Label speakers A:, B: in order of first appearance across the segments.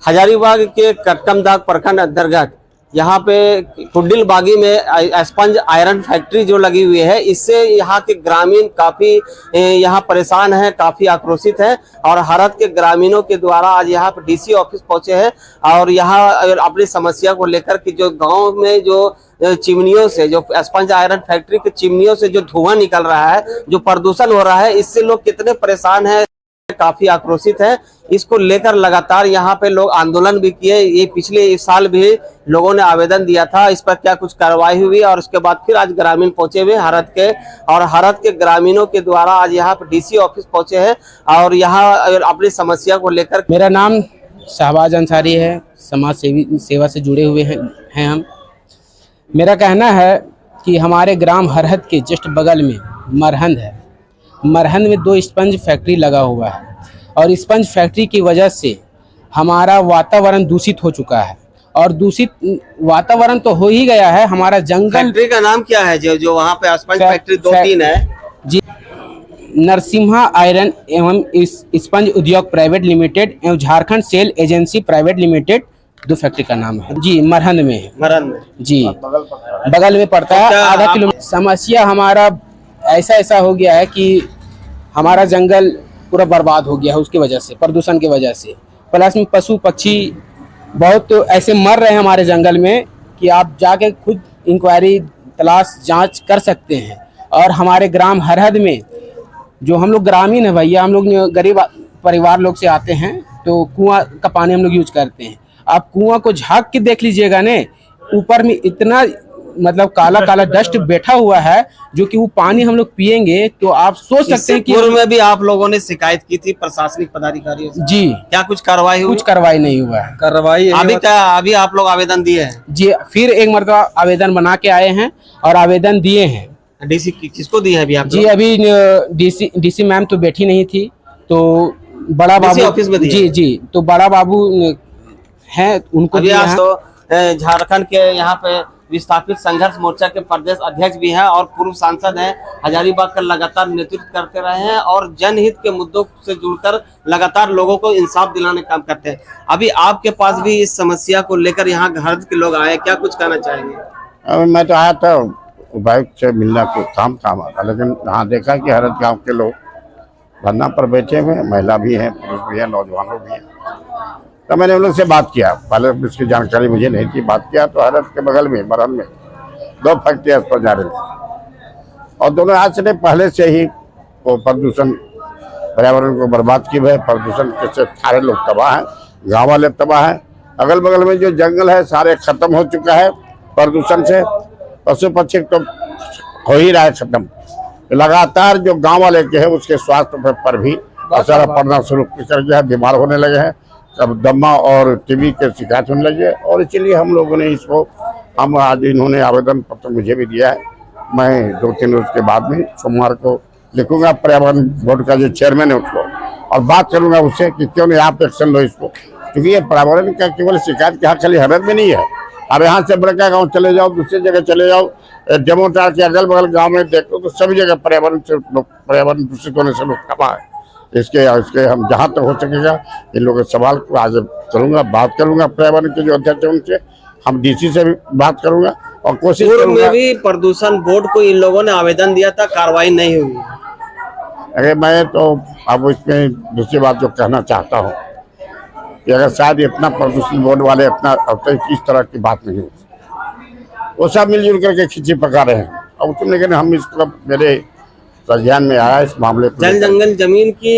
A: हजारीबाग के कटकमदाग प्रखंड अंतर्गत यहाँ पे कुंडिल बागी में स्पंज आयरन फैक्ट्री जो लगी हुई है, इससे यहाँ के ग्रामीण काफी यहाँ परेशान हैं, काफी आक्रोशित हैं। और हरद के ग्रामीणों के द्वारा आज यहाँ पे डीसी ऑफिस पहुंचे हैं और यहाँ अपनी समस्या को लेकर कि जो गांव में जो चिमनियों से, जो स्पंज आयरन फैक्ट्री के चिमनियों से जो धुआं निकल रहा है, जो प्रदूषण हो रहा है, इससे लोग कितने परेशान हैं, काफी आक्रोशित है। इसको लेकर लगातार यहाँ पे लोग आंदोलन भी किए। ये पिछले इस साल भी लोगों ने आवेदन दिया था, इस पर क्या कुछ कार्रवाई हुई और उसके बाद फिर आज ग्रामीण पहुंचे हुए हरद के, और हरद के ग्रामीणों के द्वारा आज यहाँ पे डीसी ऑफिस पहुंचे हैं और यहाँ अपनी समस्या को लेकर।
B: मेरा नाम शहबाज अंसारी है, समाज सेवा से जुड़े हुए हैं हम। मेरा कहना है कि हमारे ग्राम हरहद के जस्ट बगल में मरहंद है। मरहंद में 2 स्पंज फैक्ट्री लगा हुआ है और स्पंज फैक्ट्री की वजह से हमारा वातावरण दूषित हो चुका है। और दूषित वातावरण तो हो ही गया है, हमारा जंगल।
A: फैक्ट्री का नाम क्या है जो वहाँ पे स्पंज फैक्ट्री 2-3 है
B: जी? नरसिम्हा आयरन एवं स्पंज उद्योग प्राइवेट लिमिटेड एवं Jharkhand cell agency private limited 2 factory का नाम है जी। मरहंद में है।
A: मरहंद में
B: जी, बगल में पड़ता है, आधा किलोमीटर। समस्या हमारा ऐसा हो गया है कि हमारा जंगल पूरा बर्बाद हो गया है उसकी वजह से, प्रदूषण की वजह से। प्लस में पशु पक्षी बहुत ऐसे मर रहे हैं हमारे जंगल में कि आप जाके खुद इंक्वायरी, तलाश, जांच कर सकते हैं। और हमारे ग्राम हरहद में जो हम लोग ग्रामीण है भैया, हम लोग गरीब परिवार लोग से आते हैं, तो कुआं का पानी हम लोग यूज करते हैं। आप कुआं को झाँक के देख लीजिएगा ने, ऊपर में इतना मतलब काला काला डस्ट बैठा हुआ है, जो कि वो पानी हम लोग पिएंगे तो आप सोच सकते हैं कि
A: पूर्व में भी आप लोगों ने शिकायत की थी प्रशासनिक पदाधिकारियों से
B: जी।
A: क्या कुछ कार्रवाई हुई?
B: कुछ कार्रवाई नहीं हुआ है।
A: कार्रवाई अभी आप लोग आवेदन दिए हैं
B: जी? फिर एक मरतबा आवेदन बना के आए हैं और आवेदन दिए हैं।
A: डीसी किसको दिए हैं अभी आप
B: जी? अभी डीसी मैम तो बैठी नहीं थी, तो बड़ा बाबू
A: ऑफिस में
B: जी, तो बड़ा बाबू हैं, उनको दिया है।
A: तो झारखंड के यहाँ पे विस्थापित संघर्ष मोर्चा के प्रदेश अध्यक्ष भी हैं और पूर्व सांसद हैं, हजारीबाग का लगातार नेतृत्व करते रहे हैं और जनहित के मुद्दों से जुड़कर लगातार लोगों को इंसाफ दिलाने का काम करते हैं। अभी आपके पास भी इस समस्या को लेकर यहाँ हरद के लोग आए, क्या कुछ कहना चाहेंगे?
C: मैं तो आया था उपायुक्त से मिलना को काम आता, लेकिन यहाँ देखा कि हरद गाँव के लोग धरना पर बैठे हुए, महिला भी हैं, पुरुष भी हैं, नौजवान लोग भी हैं। तो मैंने उन लोग से बात किया, पहले इसकी जानकारी मुझे नहीं थी। बात किया तो हरद के बगल में मरहंद में 2 फैक्ट्री पर जा रही थी और दोनों आज से पहले से ही वो प्रदूषण, पर्यावरण को बर्बाद की है। प्रदूषण से सारे लोग तबाह हैं, गाँव वाले तबाह हैं। अगल बगल में जो जंगल है सारे खत्म हो चुका है प्रदूषण से। पशु पक्षी तो हो ही रहा है खत्म। लगातार जो गाँव वाले के हैं उसके स्वास्थ्य पर भी असर पड़ना शुरू कर गया है, बीमार होने लगे हैं, अब दमा और टीबी के शिकायत होने लगी है। और इसीलिए हम लोगों ने इसको, हम आज इन्होंने आवेदन पत्र मुझे भी दिया है, मैं 2-3 रोज के बाद में सोमवार को लिखूंगा पर्यावरण बोर्ड का जो चेयरमैन है उसको, और बात करूंगा उससे कि क्यों नहीं आप एक्शन लो इसको। क्योंकि ये पर्यावरण का केवल शिकायत यहाँ खाली हरद में नहीं है। अब यहाँ से बड़का गाँव चले जाओ, दूसरी जगह चले जाओ, जमोटार के अगल बगल गाँव में देखो तो सभी जगह पर्यावरण दूषित होने से लोग तबाह है। इसके हम जहाँ तक हो सकेगा इन लोगों के सवाल को आज करूँगा, बात करूँगा पर्यावरण के जो अध्यक्ष हैं उनसे, हम डीसी से भी बात करूँगा और कोशिश करूँगा।
A: में भी प्रदूषण बोर्ड को इन लोगों ने आवेदन दिया था, कार्रवाई नहीं हुई।
C: अरे मैं तो अब इसमें दूसरी बात जो कहना चाहता हूँ कि अगर शायद इतना प्रदूषण बोर्ड वाले इतना अब तक इस तरह की बात नहीं होती, वो सब मिलजुल करके खिंची पका रहे हैं। अब उसमें लेकिन हम इसको मेरे ध्यान में आया इस मामले को,
A: जल जंगल जमीन की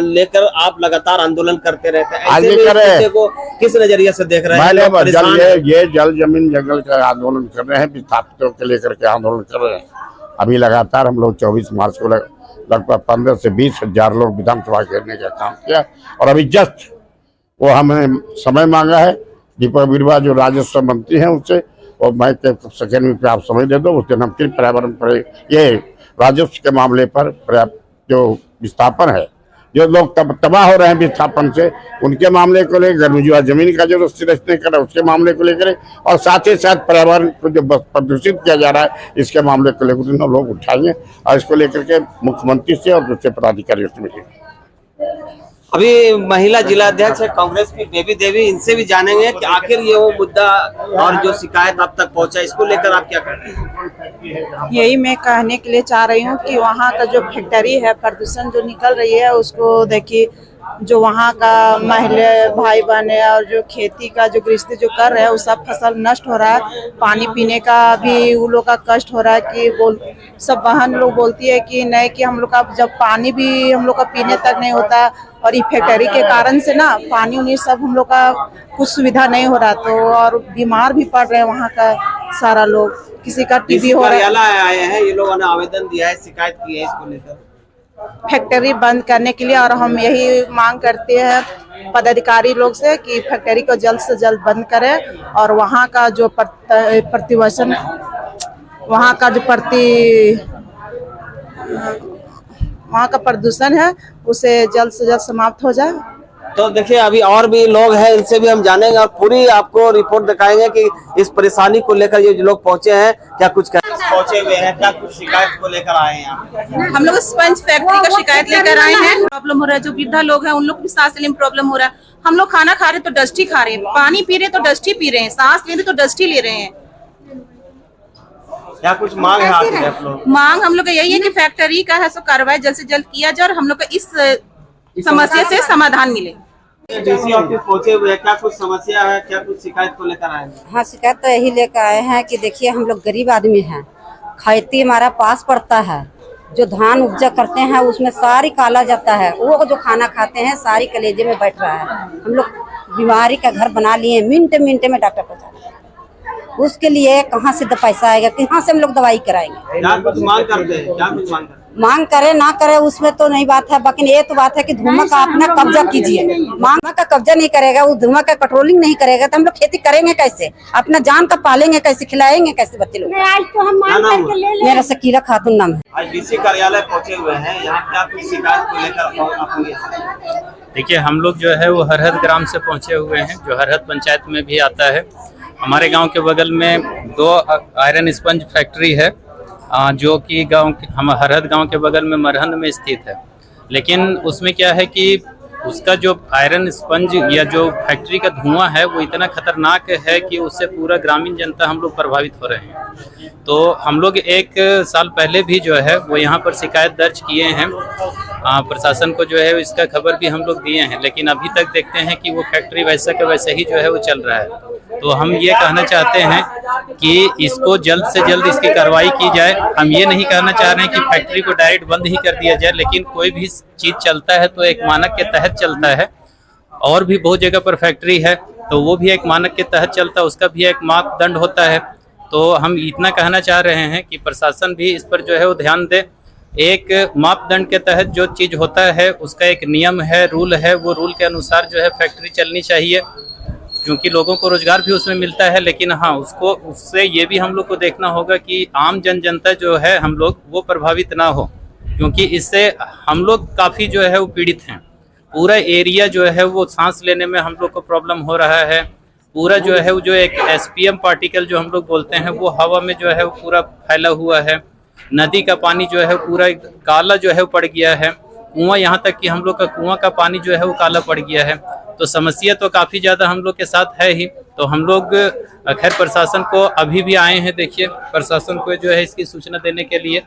A: लेकर आप लगातार आंदोलन करते रहते हैं।
C: आज भी करे
A: को किस नजरिए से देख रहे हैं?
C: ये जल जमीन जंगल का आंदोलन कर रहे हैं, विस्थापितों के लेकर के आंदोलन कर रहे हैं। अभी लगातार हम लोग 24 मार्च को लगभग 15 से 20 हजार लोग विधानसभा घेरने का काम किया। और अभी जस्ट वो हमने समय मांगा है दीपक बिरवा जो राजस्व मंत्री हैं उससे, और मैं सेकेंड वीक पे आप समय दे दो, उस दिन हम फिर पर्यावरण पर ये राजस्व के मामले पर जो विस्थापन है, जो लोग तबाह हो रहे हैं विस्थापन से, उनके मामले को लेकर, मौजूदा जमीन का जो रस्ती कर उसके मामले को लेकर, और साथ ही साथ पर्यावरण को जो प्रदूषित किया जा रहा है इसके मामले को लेकर लोग उठाएंगे और इसको लेकर के मुख्यमंत्री से और दूसरे पदाधिकारियों से मिलेंगे।
A: अभी महिला जिलाध्यक्ष है कांग्रेस की बेबी देवी, इनसे भी जानेंगे कि आखिर ये वो मुद्दा और जो शिकायत अब तक पहुंचा, इसको लेकर आप क्या कह रहे हैं?
D: यही मैं कहने के लिए चाह रही हूँ कि वहाँ का जो फैक्ट्री है, प्रदूषण जो निकल रही है उसको देखिए, जो वहाँ का महिला भाई बहन है और जो खेती का जो गृहस्थी जो कर रहे हैं, वो सब फसल नष्ट हो रहा है। पानी पीने का भी उन लोग का कष्ट हो रहा है कि सब बहन लोग बोलती है कि नहीं, कि हम लोग का जब पानी भी हम लोग का पीने तक नहीं होता, और ये फैक्ट्री के कारण से ना पानी उन्हीं सब हम लोग का कुछ सुविधा नहीं हो रहा, तो और बीमार भी पड़ रहे हैं वहाँ का सारा लोग। किसी का टीबी हो रहा है।
A: आए हैं ये लोगों ने आवेदन दिया है, शिकायत की है इसको लेकर
D: फैक्ट्री बंद करने के लिए, और हम यही मांग करते हैं पदाधिकारी लोग से कि फैक्ट्री को जल्द से जल्द बंद करें, और वहाँ का जो प्रतिवेशन, वहाँ का जो वहाँ का प्रदूषण है उसे जल्द से जल्द समाप्त हो जाए।
A: तो देखिए अभी और भी लोग हैं, इनसे भी हम जानेंगे और पूरी आपको रिपोर्ट दिखाएंगे कि इस परेशानी को लेकर ये जो लोग पहुंचे हैं क्या कुछ पहुंचे हुए हैं, क्या कुछ शिकायत को लेकर आए हैं।
E: हम लोग स्पंज फैक्ट्री का शिकायत लेकर आए हैं। प्रॉब्लम हो रहा है, जो वृद्धा लोग हैं उन लोग भी सांस लेने में प्रॉब्लम हो रहा है। हम लोग खाना खा रहे तो डस्ट ही खा रहे हैं, पानी पी रहे तो डस्ट ही पी रहे हैं, सांस ले रहे तो डस्ट ही ले रहे हैं।
A: क्या कुछ मांग है आपकी? आप लोग
E: मांग हम लोग का यही है कि फैक्ट्री का है सो कार्रवाई जल्द से जल्द किया जाए और हम लोग को इस समस्या से समाधान मिले।
A: डीसी ऑफिस पहुंचे हुए हैं, क्या कुछ समस्या है, क्या कुछ शिकायत को लेकर आए हैं?
F: हाँ, शिकायत तो यही लेकर आए हैं कि देखिए हम लोग गरीब आदमी हैं, खेती हमारा पास पड़ता है, जो धान उपजा करते हैं उसमें सारी काला जाता है, वो जो खाना खाते हैं सारी कलेजे में बैठ रहा है। हम लोग बीमारी का घर बना लिए, मिनट मिनट में डॉक्टर पहुँचा, उसके लिए कहाँ से पैसा आएगा, कहाँ से हम लोग दवाई कराएंगे?
A: क्या कुछ मांग करते हैं? क्या कुछ मांग करते हैं?
F: मांग करे ना करे उसमें तो नहीं बात है, बाकी ये तो बात है कि धुआं का अपना कब्जा कीजिए। मांग का कब्जा नहीं करेगा, वो धुआं का कंट्रोलिंग नहीं करेगा तो हम लोग खेती करेंगे कैसे, अपना जान का पालेंगे कैसे, खिलाएंगे कैसे बच्चे लोग?
G: आज तो हम मांग करके ले ले।
F: मेरा शकीला खातून नाम है।
A: आज डीसी कार्यालय पहुंचे हुए हैं, यहाँ क्या कुछ शिकायत को लेकर?
H: देखिए हम लोग जो है वो हरहद ग्राम से पहुंचे हुए हैं, जो हरहद पंचायत में भी आता है। हमारे गांव के बगल में 2 आयरन स्पंज फैक्ट्री है, जो कि हम हरहद गांव के बगल में मरहंद में स्थित है। लेकिन उसमें क्या है कि उसका जो आयरन स्पंज या जो फैक्ट्री का धुआं है वो इतना खतरनाक है कि उससे पूरा ग्रामीण जनता हम लोग प्रभावित हो रहे हैं। तो हम लोग 1 साल पहले भी जो है वो यहाँ पर शिकायत दर्ज किए हैं, प्रशासन को जो है इसका खबर भी हम लोग दिए हैं, लेकिन अभी तक देखते हैं कि वो फैक्ट्री वैसा के वैसे ही जो है वो चल रहा है। तो हम ये कहना चाहते हैं कि इसको जल्द से जल्द इसकी कार्रवाई की जाए। हम ये नहीं कहना चाह रहे हैं कि फैक्ट्री को डायरेक्ट बंद ही कर दिया जाए, लेकिन कोई भी चीज़ चलता है तो एक मानक के तहत चलता है। और भी बहुत जगह पर फैक्ट्री है तो वो भी एक मानक के तहत चलता है, उसका भी एक मापदंड होता है। तो हम इतना कहना चाह रहे हैं कि प्रशासन भी इस पर जो है वो ध्यान दे। एक मापदंड के तहत जो चीज़ होता है उसका एक नियम है, रूल है, वो रूल के अनुसार जो है फैक्ट्री चलनी चाहिए, क्योंकि लोगों को रोजगार भी उसमें मिलता है। लेकिन हाँ, उससे ये भी हम लोग को देखना होगा कि आम जनता जो है हम लोग वो प्रभावित ना हो, क्योंकि इससे हम लोग काफ़ी जो है वो पीड़ित हैं। पूरा एरिया जो है वो सांस लेने में हम लोग को प्रॉब्लम हो रहा है। पूरा जो है वो जो एक SPM पार्टिकल जो हम लोग बोलते हैं वो हवा में जो है वो पूरा फैला हुआ है। नदी का पानी जो है पूरा काला जो है वो पड़ गया है। कुआं, यहाँ तक कि हम लोग का कुआं का पानी जो है वो काला पड़ गया है। तो समस्या तो काफ़ी ज़्यादा हम लोग के साथ है ही। तो हम लोग खैर प्रशासन को अभी भी आए हैं, देखिए प्रशासन को जो है इसकी सूचना देने के लिए,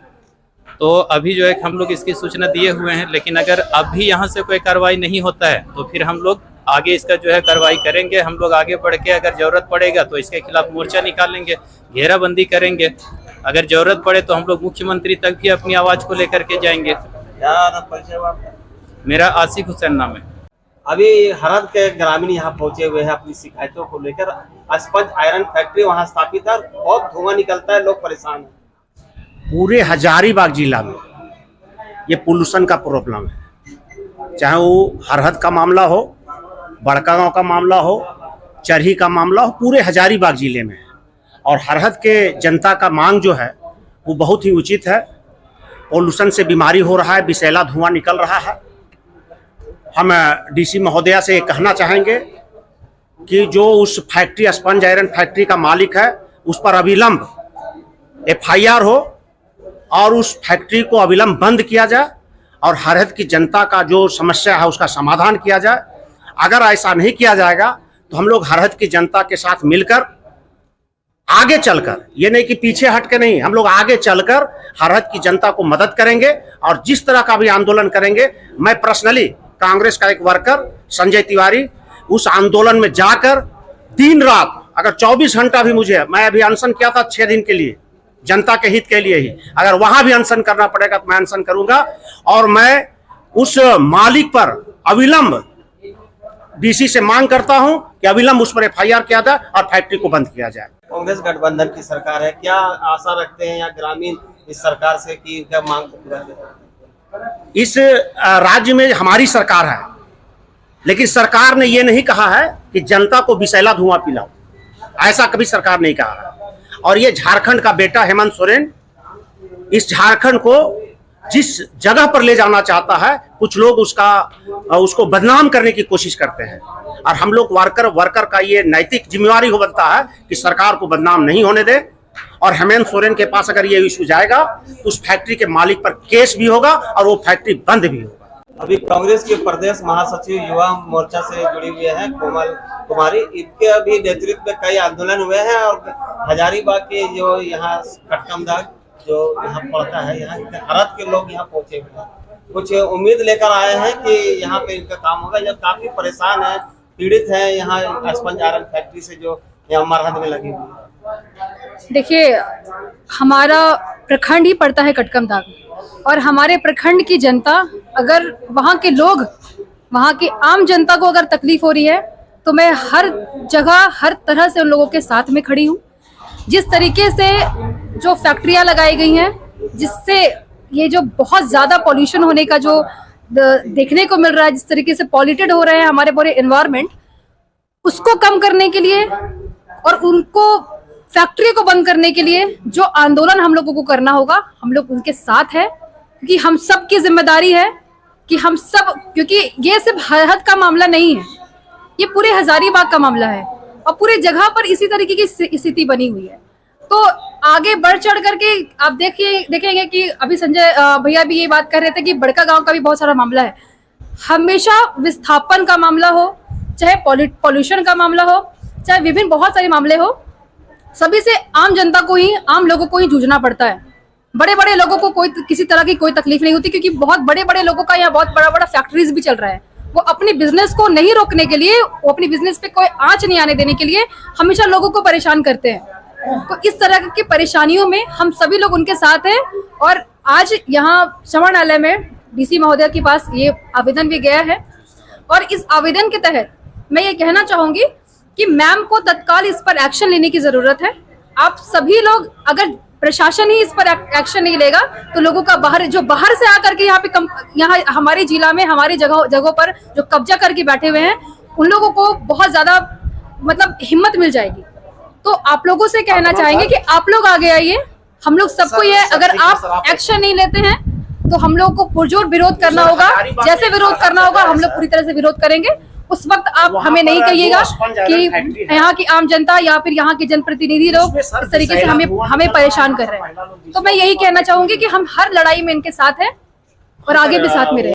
H: तो अभी जो है हम लोग इसकी सूचना दिए हुए हैं। लेकिन अगर अभी यहाँ से कोई कार्रवाई नहीं होता है तो फिर हम लोग आगे इसका जो है कार्रवाई करेंगे। हम लोग आगे बढ़ के अगर ज़रूरत पड़ेगा तो इसके खिलाफ मोर्चा निकालेंगे, घेराबंदी करेंगे। अगर ज़रूरत पड़े तो हम लोग मुख्यमंत्री तक भी अपनी आवाज़ को लेकर के जाएंगे। मेरा आसिफ हुसैन नाम है।
A: अभी हरहद के ग्रामीण यहाँ पहुंचे हुए हैं अपनी शिकायतों को लेकर। स्पंज आयरन फैक्ट्री वहाँ स्थापित है, बहुत धुआं निकलता है, लोग परेशान हैं।
I: पूरे हजारीबाग जिला में ये पोल्यूशन का प्रॉब्लम है, चाहे वो हरहद का मामला हो, बड़का गांव का मामला हो, चरही का मामला हो, पूरे हजारीबाग जिले में है। और हरहद के जनता का मांग जो है वो बहुत ही उचित है। पोल्यूशन से बीमारी हो रहा है, विषैला धुआं निकल रहा है। हम डीसी महोदया से कहना चाहेंगे कि जो उस फैक्ट्री स्पंज आयरन फैक्ट्री का मालिक है उस पर अविलंब FIR हो और उस फैक्ट्री को अविलंब बंद किया जाए और हरहद की जनता का जो समस्या है उसका समाधान किया जाए। अगर ऐसा नहीं किया जाएगा तो हम लोग हरहद की जनता के साथ मिलकर आगे चलकर, ये नहीं कि पीछे हट के नहीं, हम लोग आगे चलकर हरहद की जनता को मदद करेंगे और जिस तरह का भी आंदोलन करेंगे। मैं पर्सनली कांग्रेस का एक वर्कर संजय तिवारी उस आंदोलन में जाकर दिन रात, अगर 24 घंटा भी मुझे, मैं अभी अनशन किया था 6 दिन के लिए, जनता के हित के लिए ही, अगर वहां भी अनशन करना पड़ेगा तो मैं अनशन करूंगा। और मैं उस मालिक पर अविलंब डीसी से मांग करता हूं कि अविलंब उस पर FIR किया जाए और फैक्ट्री को बंद किया जाए।
A: कांग्रेस गठबंधन की सरकार है, क्या आशा रखते हैं या ग्रामीण इस सरकार से कि इनका मांग को पूरा करें?
I: इस राज्य में हमारी सरकार है, लेकिन सरकार ने यह नहीं कहा है कि जनता को विषैला धुआं पिलाओ, ऐसा कभी सरकार नहीं कहा है। और ये झारखंड का बेटा हेमंत सोरेन इस झारखंड को जिस जगह पर ले जाना चाहता है, कुछ लोग उसको बदनाम करने की कोशिश करते हैं। और हम लोग वर्कर का ये नैतिक जिम्मेवारी हो बनता है कि सरकार को बदनाम नहीं होने दे। और हेमंत सोरेन के पास अगर ये इशू जाएगा तो उस फैक्ट्री के मालिक पर केस भी होगा और वो फैक्ट्री बंद भी होगा।
A: अभी कांग्रेस के प्रदेश महासचिव युवा मोर्चा से जुड़ी हुई है कोमल कुमारी, इनके अभी नेतृत्व में कई आंदोलन हुए हैं और हजारीबाग के जो यहाँ कटकमदाग जो यहाँ पड़ता है, यहाँ हरहद के लोग यहाँ पहुंचे हुए हैं, कुछ उम्मीद लेकर आए हैं कि यहाँ पे इनका काम होगा। जब काफी परेशान है, पीड़ित है यहाँ स्पंज आयरन फैक्ट्री से जो यहाँ मरहद में लगी हुई है।
G: देखिए, हमारा प्रखंड ही पड़ता है कटकमदाग और हमारे प्रखंड की जनता, अगर वहाँ के लोग, वहाँ की आम जनता को अगर तकलीफ हो रही है तो मैं हर जगह हर तरह से उन लोगों के साथ में खड़ी हूँ। जिस तरीके से जो फैक्ट्रियाँ लगाई गई हैं, जिससे ये जो बहुत ज़्यादा पॉल्यूशन होने का जो देखने को मिल रहा है, जिस तरीके से पॉल्यूटेड हो रहे हैं हमारे पूरे एनवायरनमेंट, उसको कम करने के लिए और उनको फैक्ट्री को बंद करने के लिए जो आंदोलन हम लोगों को करना होगा, हम लोग उनके साथ हैं। क्योंकि हम सब की जिम्मेदारी है कि हम सब, क्योंकि ये सिर्फ हरहद का मामला नहीं है, ये पूरे हजारीबाग का मामला है और पूरे जगह पर इसी तरीके की स्थिति बनी हुई है। तो आगे बढ़ चढ़ करके आप देखेंगे कि अभी संजय भैया भी ये बात कर रहे थे कि बड़का गांव का भी बहुत सारा मामला है। हमेशा विस्थापन का मामला हो, चाहे पॉल्यूशन का मामला हो, चाहे विभिन्न बहुत सारे मामले हो, सभी से आम जनता को ही, आम लोगों को ही जूझना पड़ता है। बड़े बड़े लोगों को कोई किसी तरह की कोई तकलीफ नहीं होती, क्योंकि बहुत बड़े बड़े लोगों का यहाँ बहुत बड़ा बड़ा फैक्ट्रीज भी चल रहा है। वो अपने बिजनेस को नहीं रोकने के लिए, वो अपने बिजनेस पे कोई आंच नहीं आने देने के लिए हमेशा लोगों को परेशान करते हैं। तो इस तरह की परेशानियों में हम सभी लोग उनके साथ हैं। और आज यहाँ समाहरणालय में डीसी महोदय के पास ये आवेदन भी गया है और इस आवेदन के तहत मैं ये कहना चाहूंगी कि मैम को तत्काल इस पर एक्शन लेने की जरूरत है। आप सभी लोग, अगर प्रशासन ही इस पर एक्शन नहीं लेगा तो लोगों का बाहर से आकर के यहाँ हमारे जिला में हमारी जगहों पर जो कब्जा करके बैठे हुए हैं, उन लोगों को बहुत ज्यादा मतलब हिम्मत मिल जाएगी। तो आप लोगों से कहना चाहेंगे कि आप लोग आगे आइए, हम लोग सबको ये, अगर आप एक्शन नहीं लेते हैं तो हम लोग को पुरजोर विरोध करना होगा। जैसे विरोध करना होगा हम लोग पूरी तरह से विरोध करेंगे। उस वक्त आप हमें नहीं कहिएगा कि यहाँ की आम जनता या फिर यहाँ के जनप्रतिनिधि लोग इस तरीके से हमें परेशान कर रहे हैं। तो मैं यही कहना चाहूंगी कि हम हर लड़ाई में इनके साथ हैं और आगे भी साथ में रहें।